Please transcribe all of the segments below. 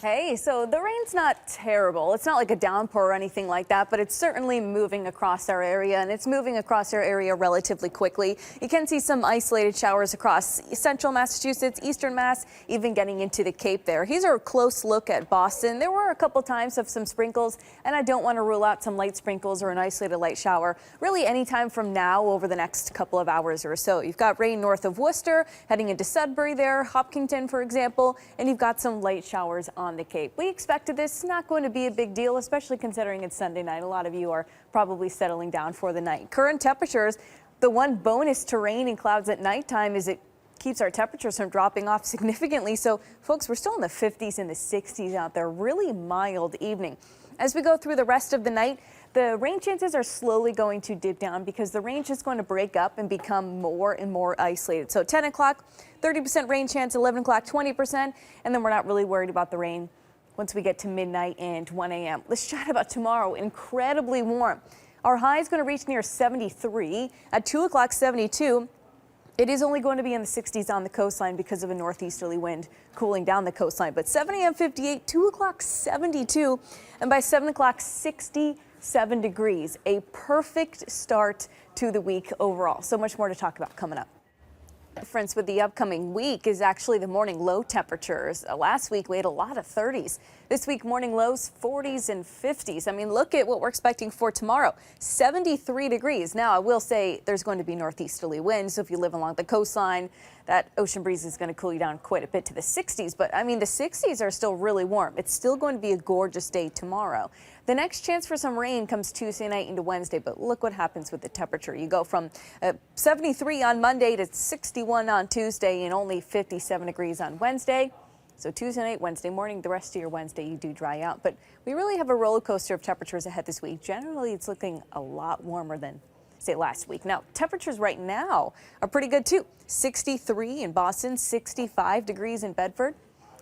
Hey, so the rain's not terrible. It's not like a downpour or anything like that, but it's certainly moving across our area, and it's moving across our area relatively quickly. You can see some isolated showers across central Massachusetts, eastern Mass, even getting into the Cape there. Here's a close look at Boston. There were a couple times of some sprinkles, and I don't want to rule out some light sprinkles or an isolated light shower really anytime from now over the next couple of hours or so. You've got rain north of Worcester, heading into Sudbury there, Hopkinton, for example, and you've got some light showers on the Cape. We expected this, not going to be a big deal, especially considering it's Sunday night. A lot of you are probably settling down for the night. Current temperatures, the one bonus to rain and clouds at nighttime is it keeps our temperatures from dropping off significantly. So folks, we're still in the 50s and the 60s out there. Really mild evening. As we go through the rest of the night, the rain chances are slowly going to dip down because the range is going to break up and become more and more isolated. So 10 o'clock, 30% rain chance, 11 o'clock, 20%, and then we're not really worried about the rain once we get to midnight and 1 a.m. Let's chat about tomorrow. Incredibly warm. Our high is going to reach near 73. At 2 o'clock, 72. It is only going to be in the 60s on the coastline because of a northeasterly wind cooling down the coastline. But 7 a.m. 58, 2 o'clock 72, and by 7 o'clock 67 degrees. A perfect start to the week overall. So much more to talk about coming up. The difference with the upcoming week is actually the morning low temperatures. Last week we had a lot of 30s. This week morning lows 40s and 50s. I mean, look at what we're expecting for tomorrow. 73 degrees. Now, I will say there's going to be northeasterly winds. So if you live along the coastline, that ocean breeze is going to cool you down quite a bit to the 60s. But I mean, the 60s are still really warm. It's still going to be a gorgeous day tomorrow. The next chance for some rain comes Tuesday night into Wednesday, but look what happens with the temperature. You go from 73 on Monday to 61 on Tuesday and only 57 degrees on Wednesday. So Tuesday night, Wednesday morning, the rest of your Wednesday, you do dry out. But we really have a roller coaster of temperatures ahead this week. Generally, it's looking a lot warmer than, say, last week. Now, temperatures right now are pretty good, too. 63 in Boston, 65 degrees in Bedford,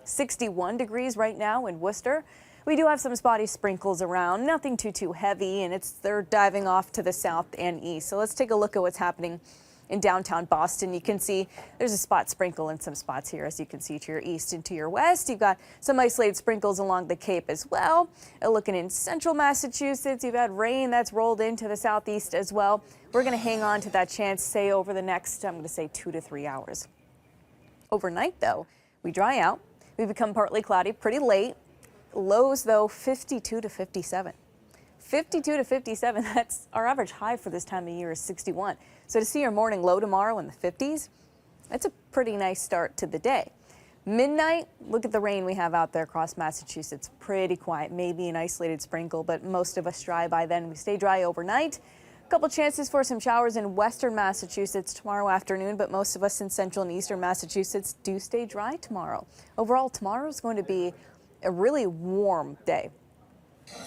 61 degrees right now in Worcester. We do have some spotty sprinkles around, nothing too heavy, and they're diving off to the south and east. So let's take a look at what's happening in downtown Boston. You can see there's a spot sprinkle in some spots here, as you can see to your east and to your west. You've got some isolated sprinkles along the Cape as well. Looking in central Massachusetts, you've had rain that's rolled into the southeast as well. We're going to hang on to that chance, say, over the next, I'm going to say 2 to 3 hours. Overnight, though, we dry out. We become partly cloudy pretty late. Lows, though, 52 to 57. 52 to 57, that's our average high for this time of year is 61. So to see your morning low tomorrow in the 50s, that's a pretty nice start to the day. Midnight, look at the rain we have out there across Massachusetts. Pretty quiet, maybe an isolated sprinkle, but most of us dry by then. We stay dry overnight. A couple chances for some showers in western Massachusetts tomorrow afternoon, but most of us in central and eastern Massachusetts do stay dry tomorrow. Overall, tomorrow is going to be a really warm day.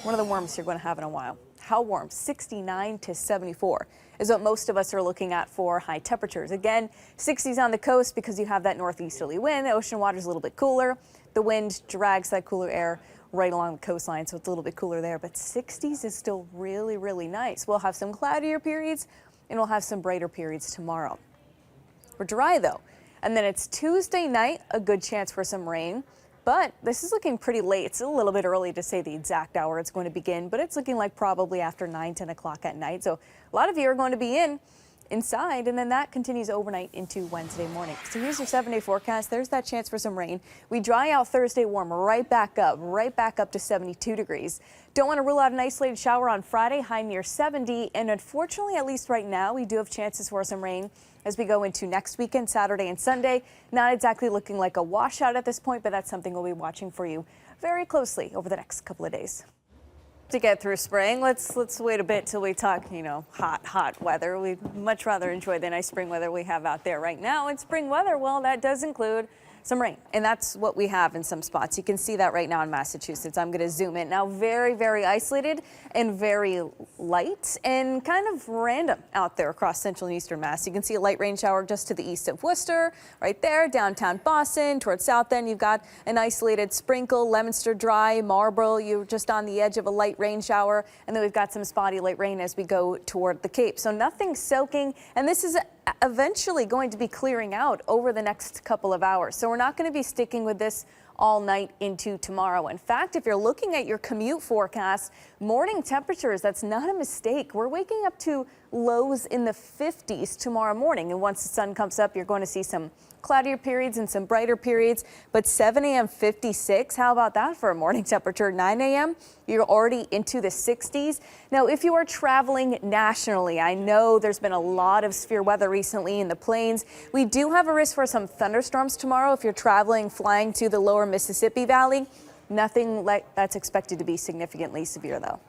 One of the warmest you're going to have in a while. How warm? 69 to 74 is what most of us are looking at for high temperatures. Again, 60s on the coast because you have that northeasterly wind. The ocean water is a little bit cooler. The wind drags that cooler air right along the coastline, so it's a little bit cooler there. But 60s is still really nice. We'll have some cloudier periods and we'll have some brighter periods tomorrow. We're dry though. And then it's Tuesday night, a good chance for some rain. But this is looking pretty late. It's a little bit early to say the exact hour it's going to begin, but it's looking like probably after 9, 10 o'clock at night. So a lot of you are going to be inside, and then that continues overnight into Wednesday morning. So here's your 7-day forecast. There's that chance for some rain. We dry out Thursday, warm right back up to 72 degrees. Don't want to rule out an isolated shower on Friday, high near 70. And unfortunately, at least right now, we do have chances for some rain as we go into next weekend, Saturday and Sunday. Not exactly looking like a washout at this point, but that's something we'll be watching for you very closely over the next couple of days. To get through spring, let's wait a bit till we talk, hot weather. We'd much rather enjoy the nice spring weather we have out there right now. And spring weather, well, that does include some rain, and that's what we have in some spots. You can see that right now in Massachusetts. I'm going to zoom in now. Very isolated and very light and kind of random out there across central and eastern Mass. You can see a light rain shower just to the east of Worcester, right there, downtown Boston. Towards south end, you've got an isolated sprinkle. Leominster dry, Marlborough, you're just on the edge of a light rain shower, and then we've got some spotty light rain as we go toward the Cape. So nothing soaking, and this is eventually going to be clearing out over the next couple of hours. So we're not going to be sticking with this all night into tomorrow. In fact, if you're looking at your commute forecast, morning temperatures, that's not a mistake. We're waking up to lows in the 50s tomorrow morning. And once the sun comes up, you're going to see some cloudier periods and some brighter periods. But 7 a.m. 56, how about that for a morning temperature? 9 a.m. you're already into the 60s. Now, if you are traveling nationally, I know there's been a lot of severe weather recently in the plains. We do have a risk for some thunderstorms tomorrow if you're traveling, flying to the lower Mississippi Valley. Nothing like that's expected to be significantly severe, though.